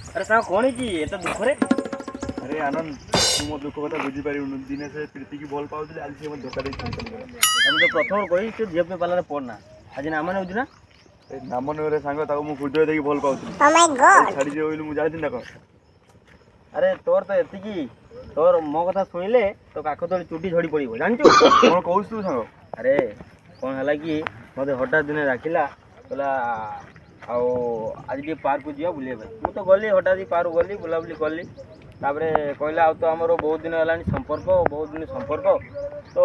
अरे साहब कौन है कि एत दुख रे? अरे आनंद तू मो दुख कथा बुझी पारिबुनु दिने से प्रीति की भल पाउथि आज से मो धोखा दे चली गला। हम तो प्रथम कही तो झील पे पाला पड़ना आज नाम ने ना ए नाम नरे सांग ताको मो हृदय देकी भल पाउथि। Oh my god. छाड़ी दे होइलु मु जाथि ना को। अरे तोर तो एतिकी तोर मो कथा सुनिले तो काख तले चुटी झड़ी पड़िबो जानछु कोन कहउस तू सांग? अरे कौन है कि मत हठात दिन डाकिला बोला आओ आज टे पार्क को जा बुले भाई मुझे तो गली हठात पार्क गली बुलाबुली कली कहला आ तो आमर बहुत दिन है संपर्क बहुत दिन संपर्क तो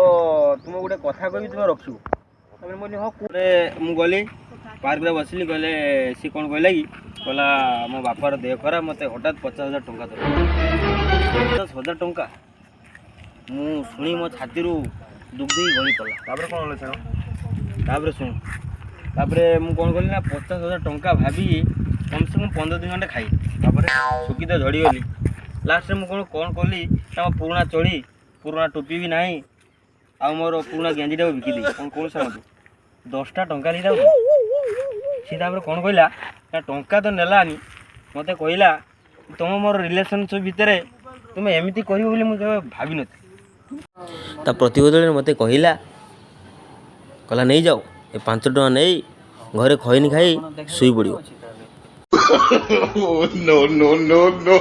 तुम गोटे कथा कह तुम रखु मुझे हाँ मुझे गली पार्क में बसली कहले सी कौन कहला कि कहला मो बापार देह खराब मत हठात 50,000 टंका दे 50,000 टंका मुझे मो छाती दुग्ध गली पड़ा कौन होले सांग? तापर शुण तापर मुझे कौन कली ना 50,000 टंका भाभी कम से कम 15 दिन खंडे खाई तापर सुखी तो झड़गली लास्ट में मुझे कौन कली ना पुराणा चढ़ी पुराणा टोपी भी ना आ मोर पुराणा गेंजीटा बिकी दी कौन कौन सांग 10टा टंका लीदा सी तापर कौन कहला ना टंका तो नेलानी मत कहला तुम मोर रिलेशनशिप भितर तुम एमती कर भाभी न ता प्रतिबदल मत कहला कहला नहीं जाओ ये 5 टଙ୍କା नहीं घरे खैनी खाई शुई पड़ो। No no no no